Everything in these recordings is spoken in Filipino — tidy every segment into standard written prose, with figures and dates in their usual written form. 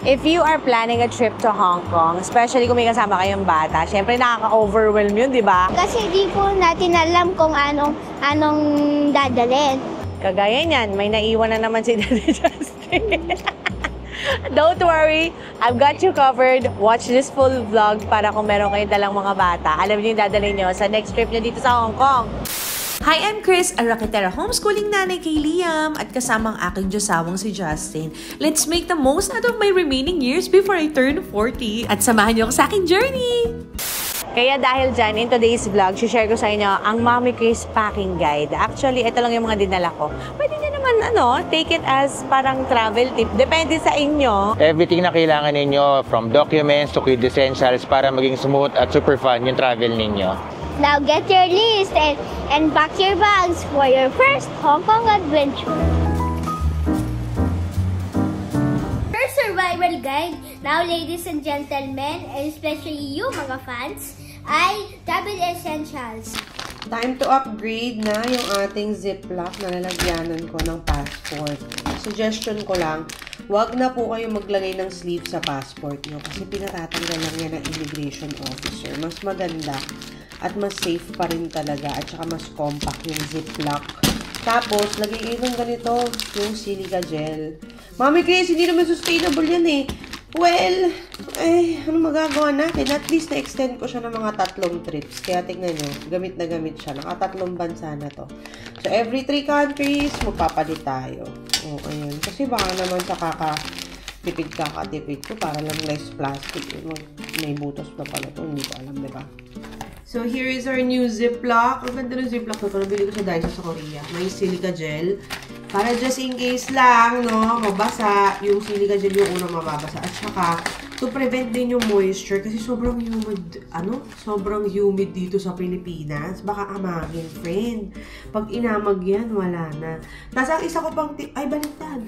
If you are planning a trip to Hong Kong, especially kung may kasama kayong bata, syempre nakaka-overwhelm yun, di ba? Kasi di po natin alam kung anong dadalhin. Kagaya niyan, may naiwan na naman si Daddy Justin. Don't worry, I've got you covered. Watch this full vlog para kung meron kayong dalang mga bata, alam niyo yung dadalhin nyo sa next trip nyo dito sa Hong Kong. Hi, I'm Chris, a Raketera homeschooling nanay kay Liam at kasama ang aking Diyosawang si Justin. Let's make the most out of my remaining years before I turn 40 at samahan niyo ako sa aking journey! Kaya dahil dyan, in today's vlog, share ko sa inyo ang Mommy Chris Packing Guide. Actually, ito lang yung mga dinala ko. Pwede nyo naman, take it as parang travel tip. Depende sa inyo. Everything na kailangan ninyo, from documents to kid essentials para maging smooth at super fun yung travel ninyo. Now get your list and pack your bags for your first Hong Kong adventure. First survival guide, now ladies and gentlemen, and especially you mga fans, ay travel essentials. Time to upgrade na yung ating ziplock na lalagyanan ko ng passport. Suggestion ko lang, wag na po kayo maglagay ng sleeve sa passport nyo kasi pinatatanggal lang yan ng immigration officer. Mas maganda at mas safe pa rin talaga at saka mas compact yung ziplock. Tapos, lagay kayo ng ganito, yung silica gel. Mami Chris, hindi naman sustainable yan eh. Well, ano magagawa natin? At least na-extend ko siya ng mga 3 trips. Kaya tingnan nyo, gamit na gamit siya. Naka-3 bansa na to. So, every 3 countries, magpapalit tayo. O, ayun. Kasi baka naman sa kakatipid ko para lang less plastic. May butos na pala to. Hindi ko alam, diba? So, here is our new ziplock. Ang ganda ng ziplock ko. Nabili ko sa Daiso sa Korea. May silica gel. Para just in case lang, no, mabasa. Yung silica gel yung unang mababasa. At saka, to prevent din yung moisture. Kasi sobrang humid, sobrang humid dito sa Pilipinas. Baka amagin, friend. Pag inamag yan, wala na. Tapos, ang isa ko pang tip, ay, baliktad.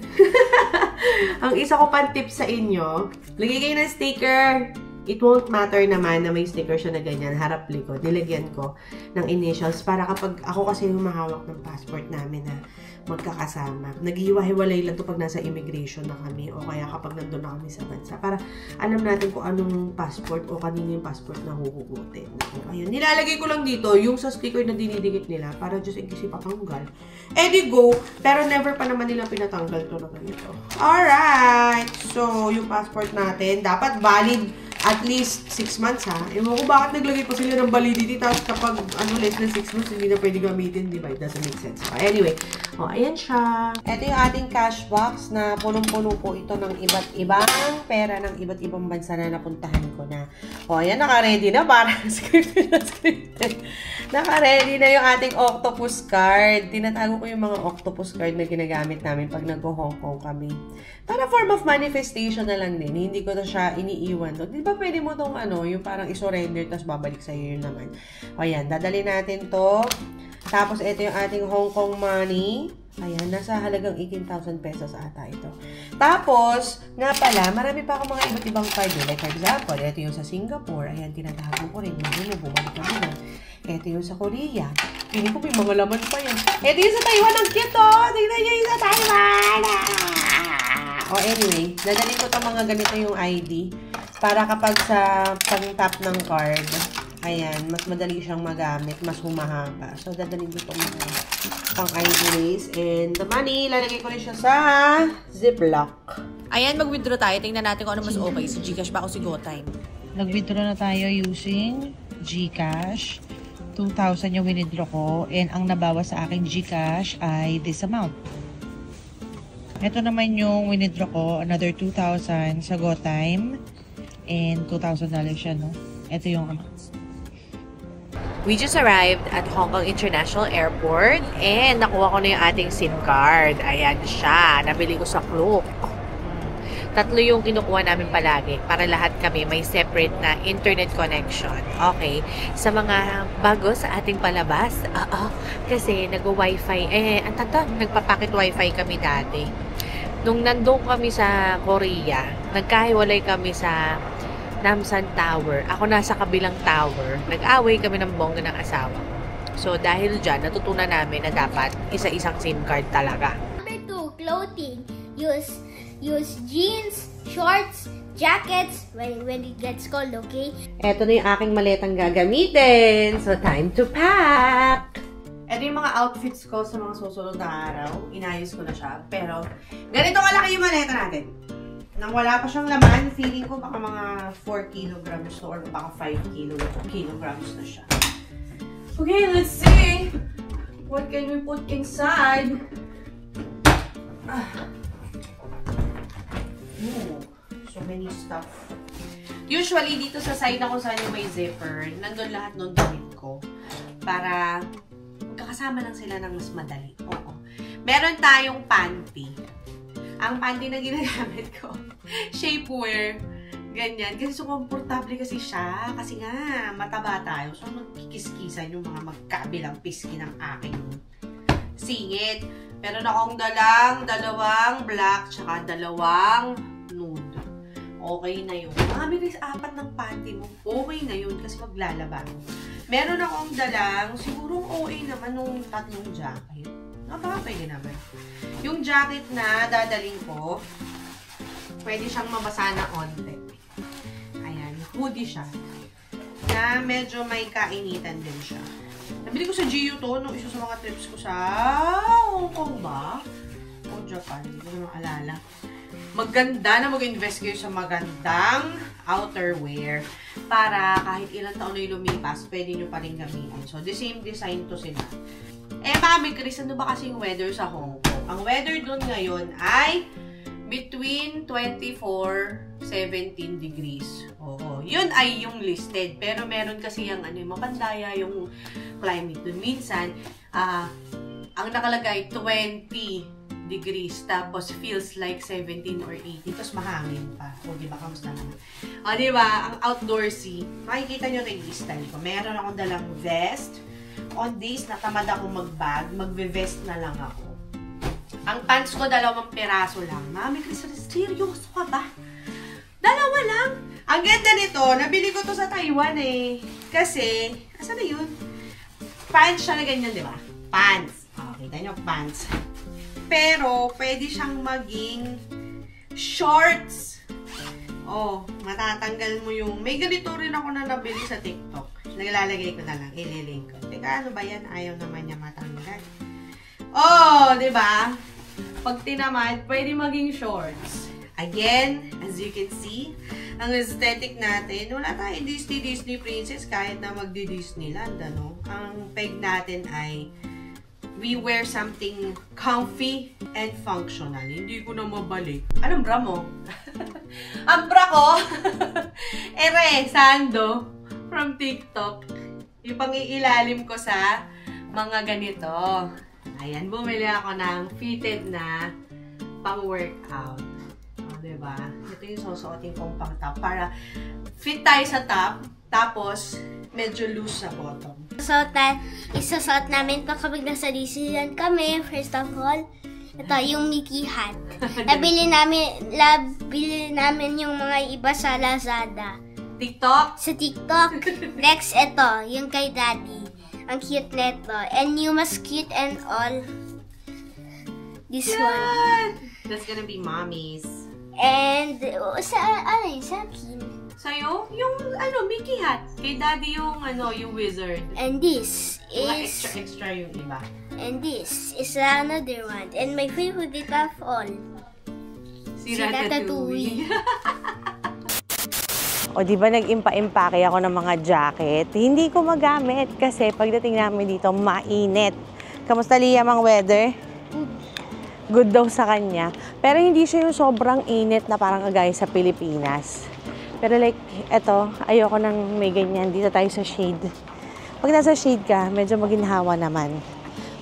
Ang isa ko pang tip sa inyo, lagay kayo ng sticker. It won't matter naman na may sticker siya na ganyan, harap-likod. Nilagyan ko ng initials para kapag ako kasi yung mahawak ng passport namin na magkakasama. Nag-iwahiwalay lang to pag nasa immigration na kami o kaya kapag nandun na kami sa bansa. Para alam natin kung anong passport o kanino yung passport na huhugutin. Ayun, nilalagay ko lang dito yung sa sticker na dinidikit nila para just in case ipatanggal. Eh di go! Pero never pa naman nila pinatanggal to na ganito. Alright! So, yung passport natin dapat valid at least 6 months ha. Ewan ko bakit naglagay pa sila ng validity tapos kapag less than 6 months hindi na pwede gamitin, di ba? It doesn't make sense. Anyway, ayan siya. Ito yung ating cash box na punong-puno po ito ng iba't ibang pera ng iba't ibang bansa na napuntahan ko na. Ayan, naka-ready na para scripted na scripted. Naka-ready na yung ating octopus card. Tinatago ko yung mga octopus card na ginagamit namin pag nag-Hong Kong kami. Para form of manifestation na lang din. Hindi ko na siya iniiwan. Di ba pwede mo itong yung parang isurrender tapos babalik sa'yo yun naman. Ayan, dadali natin to. Tapos ito yung ating Hong Kong money. Ayan, nasa halagang 18,000 pesos ata ito. Tapos, nga pala, marami pa akong mga iba't ibang card. Like for example, ito yung sa Singapore. Ayan, tinatago ko rin. Hindi mo, bumalik kami na. Ito yung sa Korea. Piling ko may mga laman pa yan. Ito yung sa Taiwan. Ang cute oh! Tingnan nyo yung sa Taiwan! Anyway, dadalhin ko itong mga ganito yung ID. Para kapag sa pang-tap ng card, ayan, mas madali siyang magamit, mas humahaba. So, dadalhin ko itong mga pang-ID race. And the money, lalagay ko rin siya sa ziplock. Ayan, mag-withdraw tayo. Tingnan natin kung ano mas okay. Si Gcash ba o si GoTime? Nag-withdraw na tayo using Gcash. 2,000 yung withdraw ko. And ang nabawa sa aking Gcash ay this amount. Ito naman yung withdraw ko. Another 2,000 sa GoTime. And $2,000 siya, no? Ito yung amounts. We just arrived at Hong Kong International Airport and nakuha ko na yung ating SIM card. Ayan siya. Nabili ko sa Klook. 3 yung kinukuha namin palagi para lahat kami may separate na internet connection. Okay. Sa mga bago sa ating palabas, kasi nag-wifi, nagpapacket wifi kami dati. Nung nandun kami sa Korea, nagkahiwalay kami sa Namsan Tower. Ako nasa kabilang tower. Nag-away kami ng bongga ng asawa. So, dahil dyan, natutunan namin na dapat isa-isang SIM card talaga. Number 2, clothing. Use jeans, shorts, jackets when it gets cold, okay? Eto na yung aking maletang gagamitin. So, time to pack! Ito yung mga outfits ko sa mga susunod na araw. Inayos ko na siya. Pero, ganito kalaki yung maleta natin. Nang wala pa siyang laman, feeling ko baka mga 4 kilograms to or baka 5 kilograms na siya. Okay, let's see! What can we put inside? So many stuff. Usually, dito sa side na kung saan yung may zipper, nandun lahat ng damit ko. Para magkakasama lang sila ng mas madali. Oo. Meron tayong panty. Ang panty na ginagamit ko, shapewear. Ganyan. Kasi so komportable kasi siya. Kasi nga, mataba tayo. So, magkikiskisan yung mga magkabilang pisngi ng aking singit. Meron akong dalawang black, tsaka dalawang nude. Okay na yun. Mami, guys, 4 ng panty mo. Okay na yun kasi maglalaba. Meron akong sigurong OA naman nung 3 jacket. Baka pwede naman. Yung jacket na dadaling ko, pwede siyang mabasa na onte. Ayan, hoodie siya. Na medyo may kainitan din siya. Nabili ko sa GU to nung isa sa mga trips ko sa Hong Kong ba? O Japan, hindi ko na maalala. Maganda na mag-invest kayo sa magandang outerwear para kahit ilang taon na yung lumipas, pwede nyo pa rin gamitin. So, the same design to sila. Mami Chris, ano ba kasing weather sa Hong Kong? Ang weather doon ngayon ay between 24-17 degrees. Oo. Yun ay yung listed. Pero meron kasi yung mapandaya yung climate doon. Minsan, ang nakalagay 20 degrees, tapos feels like 17 or 18, tapos mahangin pa. O, diba? Kamusta naman? O, diba? Ang outdoorsy, makikita nyo rin yung style ko. Meron akong dalang vest. On days na tamad akong mag-bag, magve-vest na lang ako. Ang pants ko, 2 piraso lang. Mami, Chris, seryoso ka ba? 2 lang? Ang ganda nito, nabili ko to sa Taiwan eh. Kasi, asan na yun? Pants siya na ganyan, di ba? Pants. O, kita nyo, pants. Pero, pwede siyang maging shorts. Oh, matatanggal mo yung... May ganito rin ako na nabili sa TikTok. Naglalagay ko na lang. Ililink ko. Teka, ano ba yan? Ayaw naman niya matanggal. Oh, di ba? Pag tinamad, pwede maging shorts. Again, as you can see, ang aesthetic natin, wala tayong Disney princess kahit na magdi-Disneyland, ano? Ang peg natin ay we wear something comfy and functional. Hindi ko na mabalik. Anong bra mo? Ang bra ko, ere, sando, from TikTok. Yung pang-iilalim ko sa mga ganito. Ayan, bumili ako ng fitted na pang-workout. O, diba? Ito yung susuotin kong pang-top para fit tayo sa top, tapos medyo loose sa bottom. Isasuot namin pa kapag nasa Disneyland kami. First of all, ito yung Mickey hat. Nabili namin yung mga iba sa Lazada. TikTok? Sa TikTok. Next, ito, yung kay Daddy. Ang cute neto. And you must cute and all. This one. That's gonna be mommy's. And, sa akin? Sa'yo? Yung, Mickey hat. Kay Daddy yung, yung wizard. And this Mga is... extra yung iba. And this is another one. And my favorite of all. Si Ratatouille. O, di ba nag-impa-impake ako ng mga jacket? Hindi ko magamit kasi pagdating namin dito, mainit. Kamusta, Liam, ang weather? Good daw sa kanya. Pero hindi siya yung sobrang init na parang kagaya sa Pilipinas. Pero like, eto, ayoko nang may ganyan. Dito tayo sa shade. Pag nasa shade ka, medyo maginhawa naman.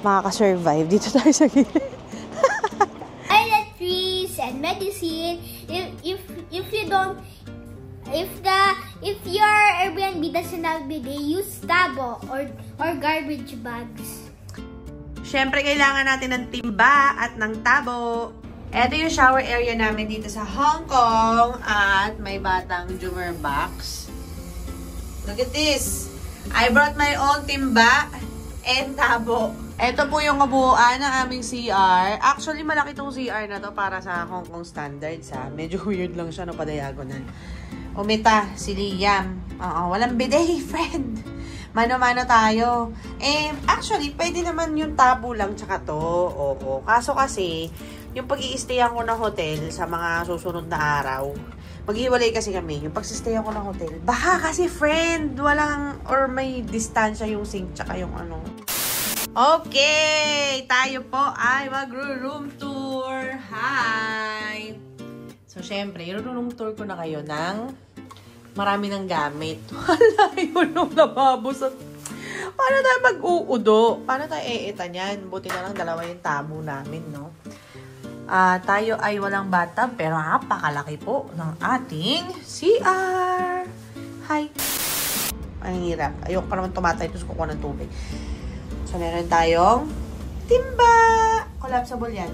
Makaka-survive. Dito tayo sa gilid. Toiletries and medicine. If your Airbnb doesn't have bidet, use tabo or garbage bags. Siyempre, kailangan natin ng timba at ng tabo. Ito yung shower area namin dito sa Hong Kong at may batang Jummer box. Look at this. I brought my own timba and tabo. Ito po yung kabuuan ng aming CR. Actually, malaki tong CR na to para sa Hong Kong standards, ha. Medyo weird lang siya, no, pa-diagonal. Umita, si Liam. Oo, walang bidet, friend. Mano-mano tayo. Actually, pwede naman yung tabo lang tsaka to. Oo. Kaso kasi, yung pag-i-stayan ko ng hotel sa mga susunod na araw, maghiwalay kasi kami. Yung pag-i-stayan ko ng hotel, baka kasi, friend, walang, or may distansya yung sink tsaka yung ano. Okay, tayo po ay mag-room tour. Hi! So, syempre, i-room tour ko na kayo ng marami ng gamit. Wala yun nung lababo sa... Paano tayo mag-uudo? Paano tayo eeta niyan? Buti na lang dalawa yung tabo namin, no? Tayo ay walang bathtub, pero napakalaki po ng ating CR. Hi! Ang hirap. Ayoko pa naman tumatay. Tapos kukuha ng tubig. So, meron tayong timba. Collapsible yan.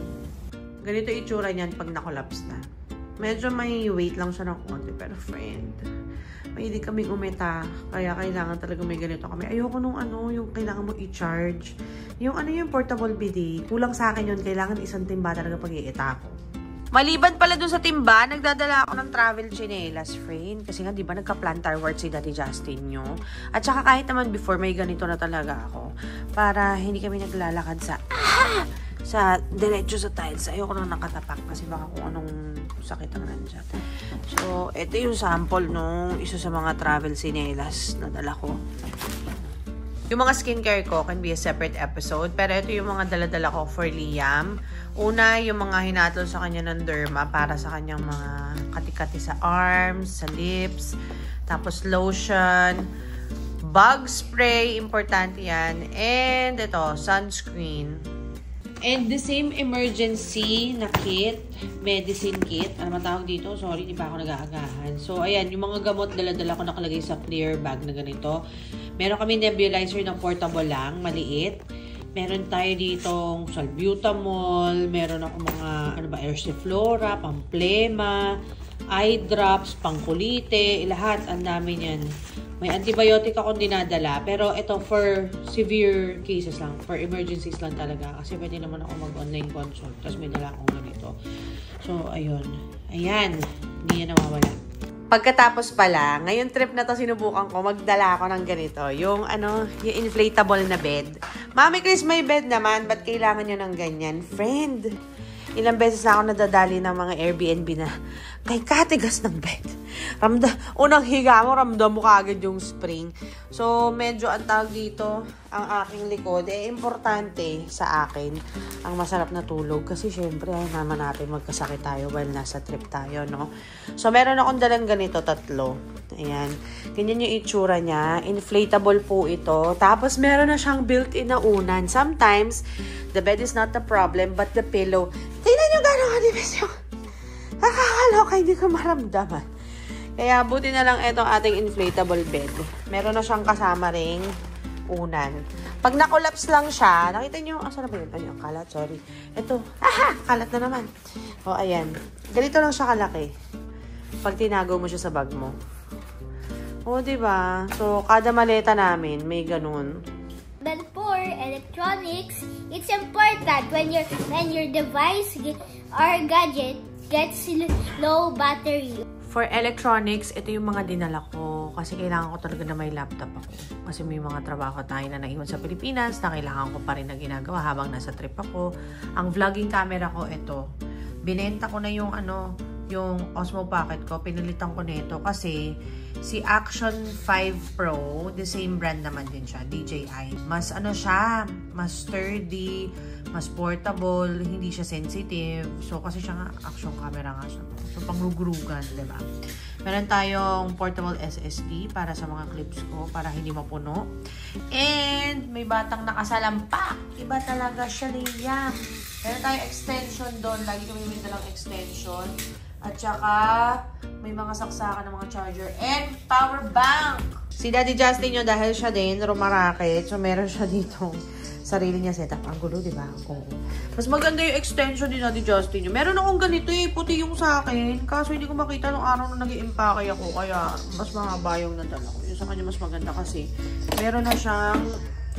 Ganito itsura niyan pag na-collapse na. Medyo may weight lang siya ng konti. Pero friend, mahilig kami umita. Kaya kailangan talaga may ganito kami. Ayoko nung ano, yung kailangan mo i-charge. Yung ano yung portable bidet. Kulang sa akin yun. Kailangan isang timba talaga pag iita ko. Maliban pala dun sa timba, nagdadala ako ng travel chinelas, friend. Kasi nga, di ba, nagka-plantar wart si Daddy Justin nyo. At saka kahit naman before, may ganito na talaga ako. Para hindi kami naglalakad sa diretso sa tiles. Ayoko nang nakatapak kasi baka kung anong sakit ang nandiyan. So, ito yung sample nung isa sa mga travel chinelas na dala ko. Yung mga skincare ko can be a separate episode. Pero ito yung mga dala-dala ko for Liam. Una, yung mga hinatol sa kanya ng derma para sa kanyang mga kati-kati sa arms, sa lips. Tapos lotion. Bug spray, importante yan. And ito, sunscreen. And the same emergency na kit, medicine kit. Ano matawag dito? Sorry, di pa ako nag-aagahan. So, ayan, yung mga gamot dala-dala ko nakalagay sa clear bag na ganito. Meron kami nebulizer na portable lang, maliit. Meron tayo ditong salbutamol, meron ako mga, ano ba, Ersiflora, pamplema, eye drops, pangkulite, lahat, ang dami niyan. May antibiotic akong dinadala, pero ito for severe cases lang, for emergencies lang talaga, kasi pwede naman ako mag-online consult, tapos may dala akong ganito. So, ayun. Ayan, hindi yan nawawala. Pagkatapos pala, ngayon trip na to sinubukan ko, magdala ako ng ganito. Yung ano, yung inflatable na bed. Mami Chris, may bed naman. Ba't kailangan nyo ng ganyan? Friend, ilang beses na ako nadadali ng mga Airbnb na kay katigas ng bed. Unang higa mo, ramdam mo kagad yung spring. So, medyo ang tawag dito, ang aking likod, importante sa akin ang masarap na tulog. Kasi syempre, ay naman natin magkasakit tayo while nasa trip tayo, no? So, meron akong dalang ganito, 3. Ayan. Ganyan yung itsura niya. Inflatable po ito. Tapos, meron na siyang built-in na unan. Sometimes, the bed is not the problem, but the pillow. Tingnan nyo gano'ng kanipis yung nakakaloka, hindi ko maramdaman. Kaya, buti na lang itong ating inflatable bed. Meron na siyang kasama ring unan. Pag na-collapse lang siya, nakita nyo, saan na ba yun? Ay, kalat, sorry. Ito, kalat na naman. O, ayan. Ganito lang siya kalaki. Pag tinago mo siya sa bag mo. O, diba? So, kada maleta namin, may ganun. But for electronics, it's important when your device or gadget gets low battery. For electronics, ito yung mga dinala ko. Kasi kailangan ko talaga na may laptop ako. Kasi may mga trabaho tayo na naiwan sa Pilipinas na kailangan ko pa rin na ginagawa habang nasa trip ako. Ang vlogging camera ko, ito. Binenta ko na yung yung Osmo Pocket ko. Pinalitan ko nito kasi si Action 5 Pro, the same brand naman din siya, DJI. Mas siya, mas sturdy, mas portable, hindi siya sensitive. So, kasi siya nga, action camera nga siya. So, pangrugurugan, diba? Meron tayong portable SSD para sa mga clips ko, para hindi mapuno. And, may batang nakasalampak. Iba talaga siya, Liam. Meron tayong extension doon. Lagi kami may dalang extension. At saka, may mga saksakan ng mga charger and power bank. Si Daddy Justin nyo, dahil siya din, rumaraket. So, meron siya dito sarili niya setup. Ang gulo, diba? Oo. Mas maganda yung extension ni Daddy Justin nyo. Meron akong ganito puti yung sa akin. Kaso hindi ko makita nung araw na nag-i-impake ako. Kaya, mas mahaba yung nadala ko. Yung sa kanya mas maganda kasi meron na siyang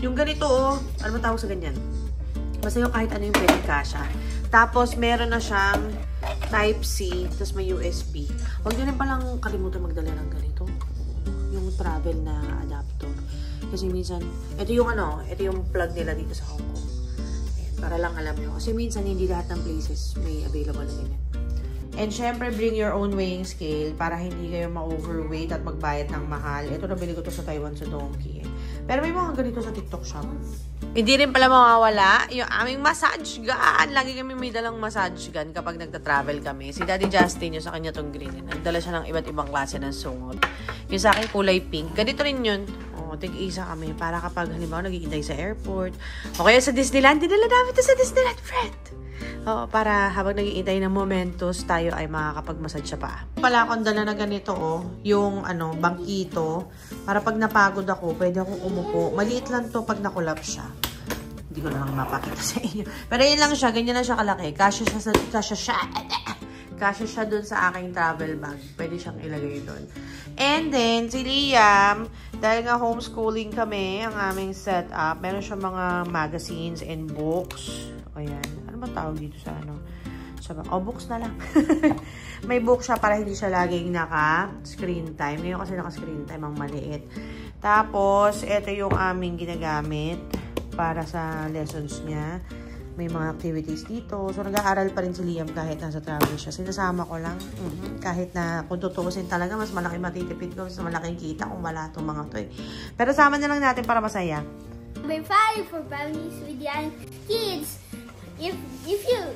Yung ganito, oh. Ano ba tawag sa ganyan? Basta yung kahit ano yung pwedeng kasha. Tapos, meron na siyang Type-C, tapos may USB. Huwag nyo rin palang kalimutan magdala ng ganito. Yung travel na adapter. Kasi minsan, ito yung plug nila dito sa Hong Kong. Ayan, para lang alam nyo. Kasi minsan, hindi lahat ng places may available na ganyan. And syempre, bring your own weighing scale para hindi kayo ma-overweight at magbayad ng mahal. Ito, nabili ko to sa Taiwan sa Donkey. Pero may mga ganito sa TikTok shop. Hindi rin pala mawawala yung aming massage gun. Lagi kami may dalang massage gun kapag nagta-travel kami. Si Daddy Justin, yung sa kanya tong green. Nagdala siya ng iba't ibang klase ng sungot. Yung sa akin kulay pink. Ganito rin yun. Tig-isa kami para kapag halimbawa nag-iintay sa airport. O kaya sa Disneyland. Dinala namin ito sa Disneyland, friend. Para habang nag-iintay ng momentos, tayo ay makakapag-massage sa paa. Pala akong dala na ganito, yung bangkito. Para pag napagod ako, pwede akong umupo. Maliit lang to pag nakulap siya. Hindi ko lang mapakita sa inyo. Pero yun lang siya, ganyan lang siya kalaki. Kasya siya dun sa aking travel bag. Pwede siyang ilagay dun. And then, si Liam, dahil nga homeschooling kami, ang aming setup, meron siya mga magazines and books. Ayan. Ano ba tawag dito sa books na lang. May book siya para hindi siya laging naka-screen time. Ngayon kasi naka-screen time ang maliit. Tapos, ito yung aming ginagamit para sa lessons niya. May mga activities dito. So, nag-aaral pa rin si Liam kahit nasa travel siya. Sinasama ko lang. Kahit na kung tutuusin talaga, mas malaki matitipid ko, mas malaking kita kung wala itong mga to eh. Pero sama na lang natin para masaya. Number 5 for families with young kids. If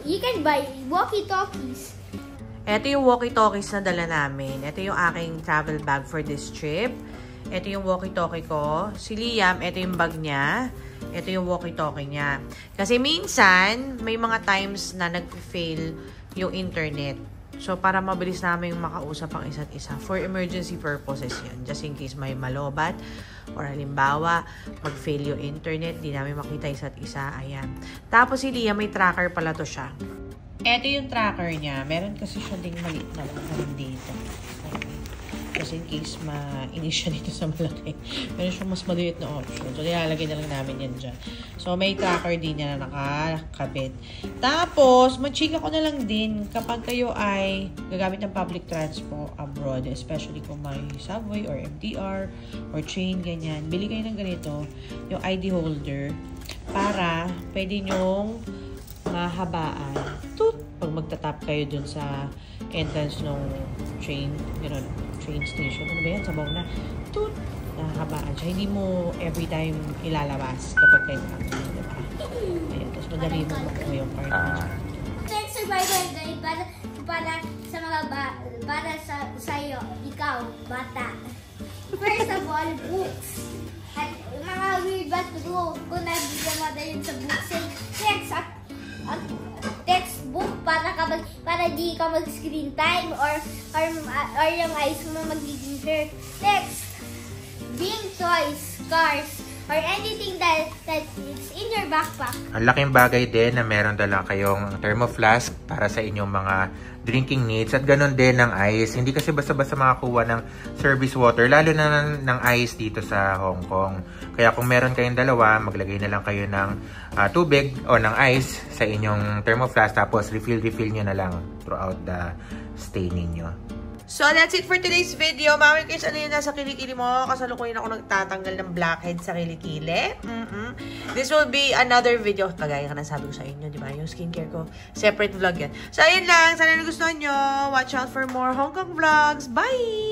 you can buy walkie-talkies. Ito yung walkie-talkies na dala namin. Ito yung aking travel bag for this trip. Ito yung walkie-talkie ko. Si Liam, ito yung bag niya. Ito yung walkie-talkie niya. Kasi minsan, may mga times na nag-fail yung internet. So, para mabilis namin makausap ang isa't isa. For emergency purposes yan. Just in case may malobat. Or halimbawa, mag-fail yung internet. Di namin makita isa't isa. Ayan. Tapos si Liam, may tracker pala to siya. Ito yung tracker niya. Meron kasi siya ding maliit na lang dito. Just in case mainis siya dito sa malaki. Meron siyang mas maliit na option. So, nilalagay na lang namin yan dyan. So, may tracker din niya na nakakabit. Tapos, mag-chika ko na lang din kapag kayo ay gagamit ng public transport abroad, especially kung may subway or MTR or train, ganyan. Bili kayo ng ganito, yung ID holder, para pwede nyong mahabaan. Pag magtatap kayo dun sa entrance ng train, train station. Ano ba yan? Sabaw na. Nahabaan siya. Hindi mo every time ilalabas kapag kayo nakakita. Diba? Ayan. Tapos madali mo makuha yung card mo. Sex survival guide para sa mga para sa iyo, ikaw, bata. First of all, books. At mga weird ba to kung nabigyan mo yun sa books. Textbook para di ka mag-screen time or yung eyes mo magiging hurt. Next, bring toys, cars, or anything that is in your backpack. Ang laking bagay din na meron dala kayong thermoflask para sa inyong mga drinking needs at ganun din ng ice. Hindi kasi basta-basta makakuha ng service water, lalo na ng ice dito sa Hong Kong. Kaya kung meron kayong dalawa, maglagay na lang kayo ng tubig o ng ice sa inyong thermoflask, tapos refill nyo na lang throughout the stay ninyo. So, that's it for today's video. Mami Chris, ano yun nasa kilikili mo? Kasalukuyan ako nagtatanggal ng blackhead sa kilikili. This will be another video. Kagaya ka na sabi ko sa inyo, di ba? Yung skincare ko. Separate vlog yan. So, ayun lang. Sana nagustuhan nyo. Watch out for more Hong Kong vlogs. Bye!